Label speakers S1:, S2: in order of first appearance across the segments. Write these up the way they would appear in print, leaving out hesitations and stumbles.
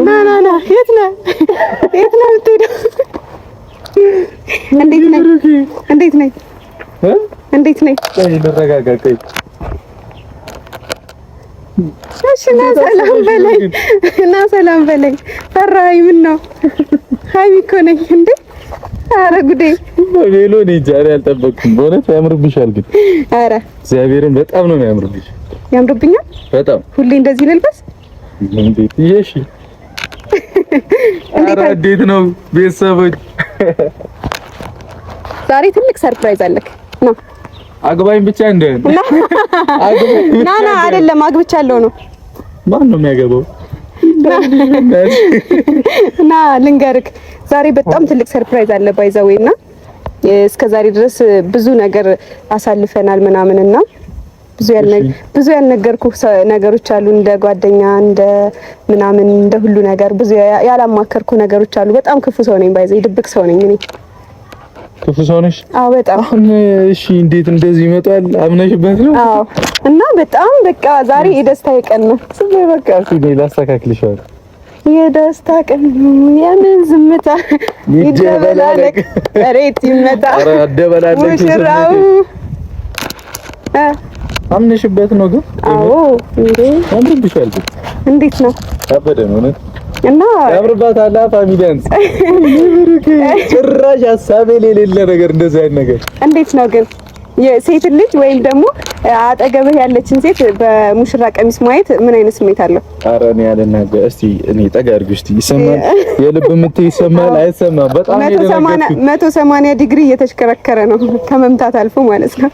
S1: ና የት ነህ የምትሄደው? እንዴት ነህ? እሺ ና ሰላም በለኝ። ፈራኸኝ? ምን ነው? ሀይሚ እኮ ነኝ እንዴ። ኧረ ጉዴ ቬሎ ነኝ ዛሬ አልጠበቅኩም። በእውነት ያምርብሻል ግን። ኧረ እግዚአብሔርን በጣም ነው የሚያምርብሽ። ያምርብኛል በጣም። ሁሌ እንደዚህ ልልበስ? እንዴት ይሄሽ? እንዴት ነው ቤተሰቦች? ዛሬ ትልቅ ሰርፕራይዝ አለክ። ነው አግባኝ ብቻ እንደ ና አይደለም አግብቻለሁ ነው። ማን ነው የሚያገባው? ና ልንገርክ፣ ዛሬ በጣም ትልቅ ሰርፕራይዝ አለ ባይዘዌና እስከ ዛሬ ድረስ ብዙ ነገር አሳልፈናል ምናምንና ብዙ ያልነገርኩ ነገሮች አሉ፣ እንደ ጓደኛ እንደ ምናምን እንደ ሁሉ ነገር ብዙ ያላማከርኩ ነገሮች አሉ። በጣም ክፉ ሰው ነኝ ባይዘ፣ ድብቅ ሰው ነኝ እኔ። ክፉ ሰው ነሽ? አዎ በጣም። እሺ እንዴት እንደዚህ ይመጣል? አምነሽበት ነው? አዎ። እና በጣም በቃ ዛሬ የደስታ ቀን ነው። ስለዚህ በቃ እኔ ላስተካክልሻለሁ። የደስታ ቀን የምን ዝምታ ይደበላለቅ ሬት ይመጣ። ኧረ አደበላለቅ ሙሽራው አምነሽበት ነው ግን? አዎ እንዴ አምሮብሻል። እንዴት ነው? አበደ ነው ነው እና ያምርባታል። ፋሚሊያንስ ጭራሽ ሀሳብ የሌለ ነገር እንደዛ አይነት ነገር እንዴት ነው ግን? የሴት ልጅ ወይም ደግሞ አጠገብህ ያለችን ሴት በሙሽራ ቀሚስ ማየት ምን አይነት ስሜት አለው? ኧረ እኔ ያለናገር እስቲ እኔ ጠጋ አድርጊ እስቲ። ይሰማል? የልብ ምት ይሰማል አይሰማም? በጣም 180 ዲግሪ እየተሽከረከረ ነው ከመምታት አልፎ ማለት ነው።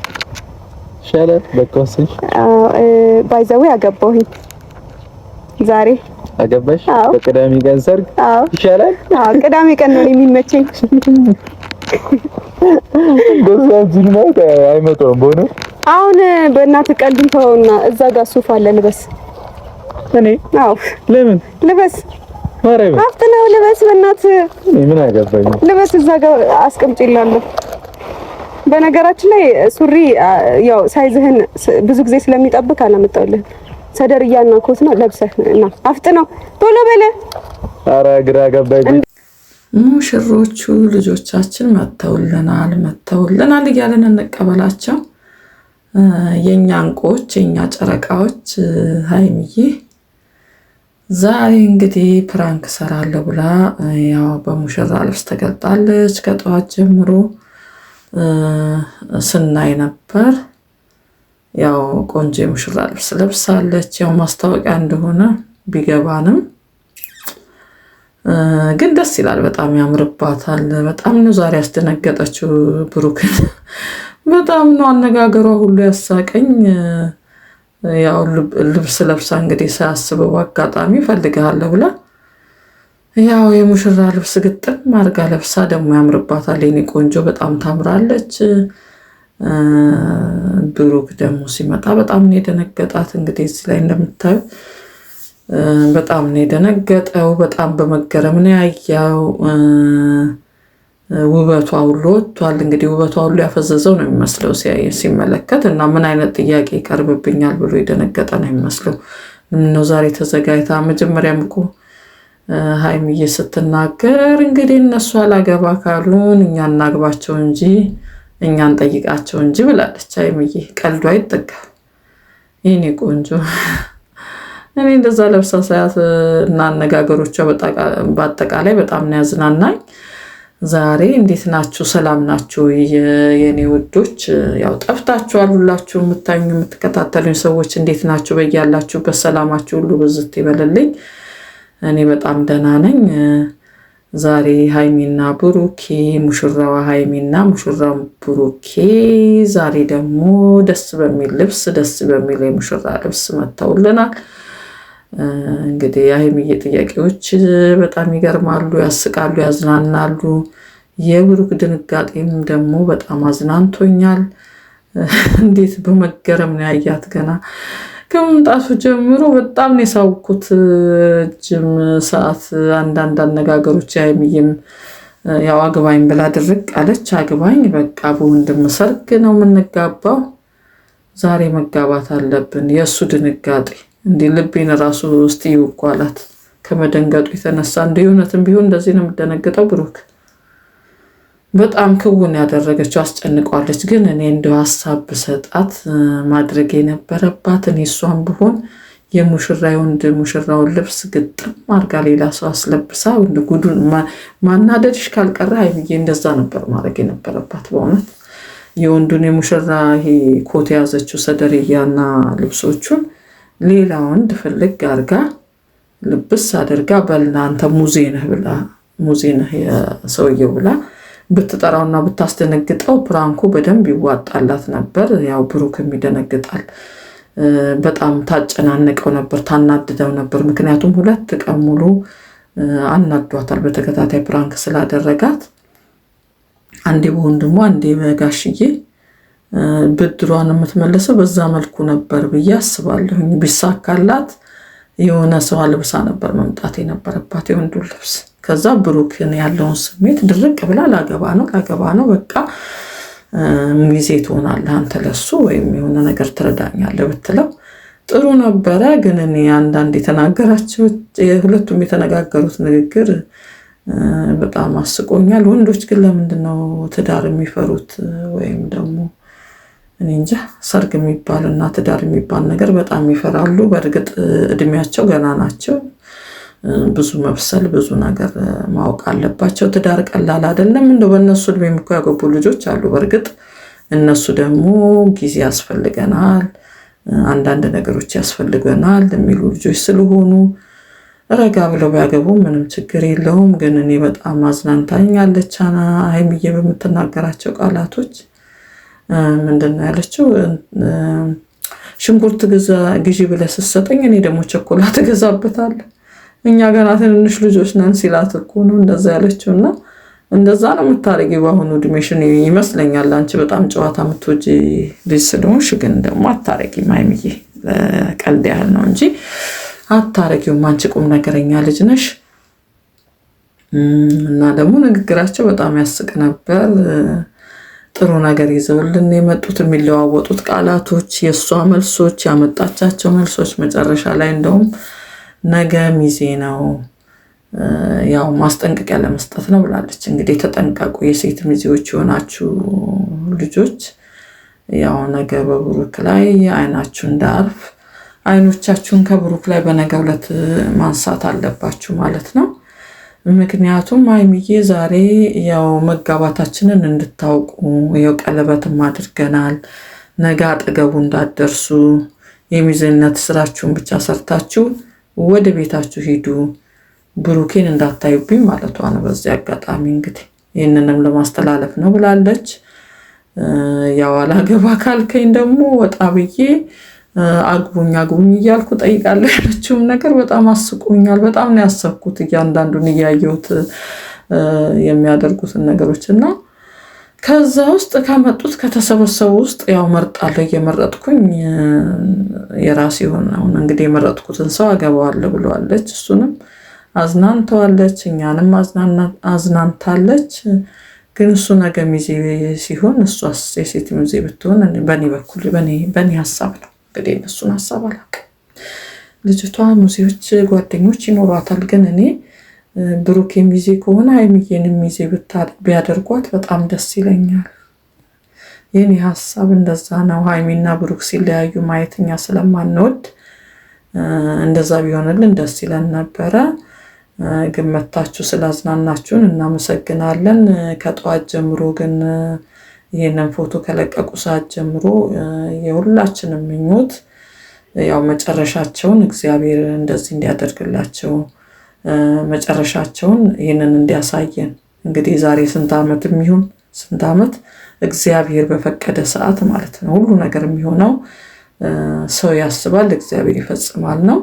S1: ሻላት በቃውስ ባይዘው ያገባሁኝ ዛሬ አገባሽ? በቅዳሜ ቀን ሰርግ ይሻላል? አዎ ቅዳሜ ቀን ነው የሚመቸኝ። በዛዚን ማለት አይመጣም ቦነ። አሁን በእናትህ ቀልዱን ተውና እዛ ጋር ሱፍ አለ ልበስ። እኔ አዎ ለምን ልበስ? ማረብ አፍጥነው ልበስ በእናትህ። ምን አገባኝ? ልበስ እዛ ጋር አስቀምጪላለሁ። በነገራችን ላይ ሱሪ ያው ሳይዝህን ብዙ ጊዜ ስለሚጠብቅ አላመጣሁልህ። ሰደርያና ኮት ነው ለብሰህ እና አፍጥነው ቶሎ በለ። ኧረ ግራ ገባኝ። ሙሽሮቹ ልጆቻችን መተውልናል እያለን እንቀበላቸው። የኛ እንቁዎች የኛ ጨረቃዎች። ሀይሚዬ ዛሬ እንግዲህ ፕራንክ ሰራለሁ ብላ ያው በሙሽራ ልብስ ተገልጣለች። ከጠዋት ጀምሮ ስናይ ነበር። ያው ቆንጆ የሙሽራ ልብስ ለብሳለች። ያው ማስታወቂያ እንደሆነ ቢገባንም ግን ደስ ይላል። በጣም ያምርባታል። በጣም ነው ዛሬ ያስደነገጠችው ብሩክን። በጣም ነው አነጋገሯ ሁሉ ያሳቀኝ። ያው ልብስ ለብሳ እንግዲህ ሳያስበው አጋጣሚ ፈልግሃለሁ ብላ ያው የሙሽራ ልብስ ግጥም አድርጋ ለብሳ ደግሞ ያምርባታል። የኔ ቆንጆ በጣም ታምራለች። ብሩክ ደግሞ ሲመጣ በጣም ነው የደነገጣት። እንግዲህ እዚህ ላይ እንደምታዩ በጣም ነው የደነገጠው። በጣም በመገረም ነው ያያው። ውበቷ ሁሉ ወጥቷል። እንግዲህ ውበቷ ሁሉ ያፈዘዘው ነው የሚመስለው ሲመለከት እና ምን አይነት ጥያቄ ይቀርብብኛል ብሎ የደነገጠ ነው የሚመስለው። ምነው ዛሬ ተዘጋጅታ መጀመሪያም እኮ ሀይሚዬ ስትናገር እንግዲህ እነሱ አላገባ ካሉን እኛ እናግባቸው እንጂ እኛን ጠይቃቸው እንጂ ብላለች። ሀይሚዬ ቀልዷ አይጠጋም። የኔ ቆንጆ እኔ እንደዛ ለብሳ ሳያት እና አነጋገሮቿ በአጠቃላይ በጣም ነው ያዝናናኝ። ዛሬ እንዴት ናችሁ? ሰላም ናችሁ የኔ ውዶች? ያው ጠፍታችኋል ሁላችሁ የምታዩኝ የምትከታተሉኝ ሰዎች እንዴት ናችሁ? በያላችሁበት ሰላማችሁ ሁሉ ብዝት ይበልልኝ። እኔ በጣም ደህና ነኝ። ዛሬ ሀይሚና ብሩኬ ሙሽራዋ ሀይሚና ሙሽራው ብሩኬ ዛሬ ደግሞ ደስ በሚል ልብስ ደስ በሚል የሙሽራ ልብስ መተውልናል። እንግዲህ የሀይሚዬ ጥያቄዎች በጣም ይገርማሉ፣ ያስቃሉ፣ ያዝናናሉ። የብሩክ ድንጋጤም ደግሞ በጣም አዝናንቶኛል። እንዴት በመገረም ነው ያያት ገና ከመምጣቱ ጀምሮ በጣም ነው የሳውኩት። እጅም ሰዓት አንዳንድ አነጋገሮች ሀይሚዬም ያው አግባኝ ብላ ድርቅ አለች። አግባኝ በቃ በወንድም ሰርግ ነው የምንጋባው፣ ዛሬ መጋባት አለብን። የእሱ ድንጋጤ እንዴ ልቤን ራሱ እስቲ ይውቋላት ከመደንገጡ የተነሳ እንደ እውነትም ቢሆን እንደዚህ ነው የምደነግጠው። ብሩክ በጣም ክውን ያደረገችው አስጨንቀዋለች። ግን እኔ እንደው ሀሳብ ብሰጣት ማድረግ የነበረባት እኔ እሷን ብሆን የሙሽራውን ልብስ ግጥም አድርጋ ሌላ ሰው አስለብሳ ጉዱን ማናደድሽ ካልቀረ ሀይሚዬ እንደዛ ነበር ማድረግ የነበረባት። በእውነት የወንዱን የሙሽራ ይሄ ኮት የያዘችው ሰደርያና ልብሶቹን ሌላ ወንድ ፍልግ አድርጋ ልብስ አድርጋ በልና አንተ ሙዜ ነህ የሰውየው ብላ ብትጠራውና ብታስደነግጠው ፕራንኩ በደንብ ይዋጣላት ነበር። ያው ብሩክም ይደነግጣል። በጣም ታጨናነቀው ነበር፣ ታናድደው ነበር። ምክንያቱም 2 ቀን ሙሉ አናዷታል በተከታታይ ፕራንክ ስላደረጋት። አንዴ በወንድሟ አንዴ በጋሽዬ ብድሯን የምትመለሰው በዛ መልኩ ነበር ብዬ አስባለሁ። ቢሳካላት የሆነ ሰው አልብሳ ነበር መምጣት የነበረባት የወንዱን ልብስ። ከዛ ብሩክን ያለውን ስሜት ድርቅ ብላ ላገባ ነው በቃ ሚዜ ትሆናለህ አንተ ለሱ ወይም የሆነ ነገር ትረዳኛለህ ብትለው ጥሩ ነበረ። ግን እኔ አንዳንድ የተናገራቸው ሁለቱም የተነጋገሩት ንግግር በጣም አስቆኛል። ወንዶች ግን ለምንድነው ትዳር የሚፈሩት? ወይም ደግሞ እኔ እንጃ ሰርግ የሚባልና ትዳር የሚባል ነገር በጣም ይፈራሉ። በእርግጥ እድሜያቸው ገና ናቸው። ብዙ መብሰል ብዙ ነገር ማወቅ አለባቸው። ትዳር ቀላል አይደለም። እንደው በእነሱ እድሜ እኮ ያገቡ ልጆች አሉ። በእርግጥ እነሱ ደግሞ ጊዜ ያስፈልገናል፣ አንዳንድ ነገሮች ያስፈልገናል የሚሉ ልጆች ስለሆኑ ረጋ ብለው ቢያገቡ ምንም ችግር የለውም። ግን እኔ በጣም አዝናንታኛለች ሀይሚዬ በምትናገራቸው ቃላቶች። ምንድነው ያለችው? ሽንኩርት ግዢ ብለህ ስትሰጠኝ እኔ ደግሞ ቸኮላት እገዛበታለሁ፣ እኛ ገና ትንንሽ ልጆች ነን ሲላት እኮ ነው እንደዛ ያለችው። እና እንደዛ ነው የምታረጊው በአሁኑ እድሜሽን ይመስለኛል። አንቺ በጣም ጨዋታ የምትወጂ ልጅ ስለሆንሽ ግን ደግሞ አታረጊም ሀይሚዬ። ቀልድ ያህል ነው እንጂ አታረጊውም። አንቺ ቁም ነገረኛ ልጅ ነሽ። እና ደግሞ ንግግራቸው በጣም ያስቅ ነበር። ጥሩ ነገር ይዘውልን የመጡት የሚለዋወጡት ቃላቶች፣ የእሷ መልሶች፣ ያመጣቻቸው መልሶች መጨረሻ ላይ እንደውም ነገ ሚዜ ነው ያው ማስጠንቀቂያ ለመስጠት ነው ብላለች። እንግዲህ ተጠንቀቁ የሴት ሚዜዎች የሆናችሁ ልጆች፣ ያው ነገ በብሩክ ላይ አይናችሁ እንዳርፍ አይኖቻችሁን ከብሩክ ላይ በነገው ዕለት ማንሳት አለባችሁ ማለት ነው። ምክንያቱም ሀይሚዬ ዛሬ ያው መጋባታችንን እንድታውቁ ያው ቀለበትም አድርገናል። ነገ አጠገቡ እንዳትደርሱ የሚዜነት ስራችሁን ብቻ ሰርታችሁ ወደ ቤታችሁ ሂዱ፣ ብሩኬን እንዳታዩብኝ ማለቷ ነው። በዚህ አጋጣሚ እንግዲህ ይህንንም ለማስተላለፍ ነው ብላለች። ያው አላገባ ካልከኝ ደግሞ ወጣ ብዬ አግቡኝ እያልኩ ጠይቃለሁ ያለችውም ነገር በጣም አስቆኛል። በጣም ነው ያሰብኩት እያንዳንዱን እያየሁት የሚያደርጉትን ነገሮች እና ከዛ ውስጥ ከመጡት ከተሰበሰቡ ውስጥ ያው መርጣለሁ። እየመረጥኩኝ የራሴ የሆነውን እንግዲህ የመረጥኩትን ሰው አገባዋለሁ ብለዋለች። እሱንም አዝናንተዋለች፣ እኛንም አዝናንታለች። ግን እሱ ነገ ሚዜ ሲሆን እሷስ የሴት ሚዜ ብትሆን በእኔ በኩል በእኔ ሀሳብ ነው እንግዲህ እነሱን ሀሳብ አላውቅም። ልጅቷ ሙዚዎች ጓደኞች ይኖሯታል። ግን እኔ ብሩክ ሚዜ ከሆነ ሀይሚዬን ሚዜ ቢያደርጓት በጣም ደስ ይለኛል። የኔ ሀሳብ እንደዛ ነው። ሀይሚና ብሩክ ሲለያዩ ማየትኛ ስለማንወድ እንደዛ ቢሆንልን ደስ ይለን ነበረ። ግን መታችሁ ስላዝናናችሁን እናመሰግናለን። ከጠዋት ጀምሮ ግን ይህንን ፎቶ ከለቀቁ ሰዓት ጀምሮ የሁላችንም ምኞት ያው መጨረሻቸውን እግዚአብሔር እንደዚህ እንዲያደርግላቸው መጨረሻቸውን ይህንን እንዲያሳየን እንግዲህ ዛሬ ስንት ዓመት እግዚአብሔር በፈቀደ ሰዓት ማለት ነው። ሁሉ ነገር የሚሆነው ሰው ያስባል፣ እግዚአብሔር ይፈጽማል ነው።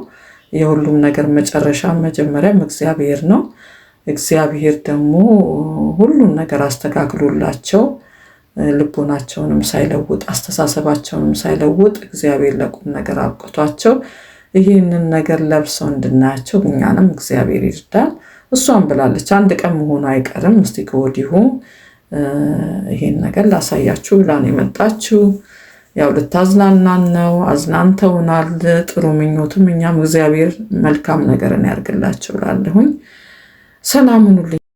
S1: የሁሉም ነገር መጨረሻ መጀመሪያም እግዚአብሔር ነው። እግዚአብሔር ደግሞ ሁሉን ነገር አስተካክሎላቸው ልቦናቸውንም ሳይለውጥ አስተሳሰባቸውንም ሳይለውጥ እግዚአብሔር ለቁም ነገር አብቅቷቸው ይህንን ነገር ለብሰው እንድናያቸው እኛንም እግዚአብሔር ይርዳል። እሷም ብላለች አንድ ቀን መሆኑ አይቀርም። እስቲ ከወዲሁ ይሄን ነገር ላሳያችሁ ብላ ነው የመጣችው። ያው ልታዝናናን ነው። አዝናንተውናል። ጥሩ ምኞትም እኛም እግዚአብሔር መልካም ነገርን ያርግላቸው እላለሁኝ። ሰላም ሁኑልኝ።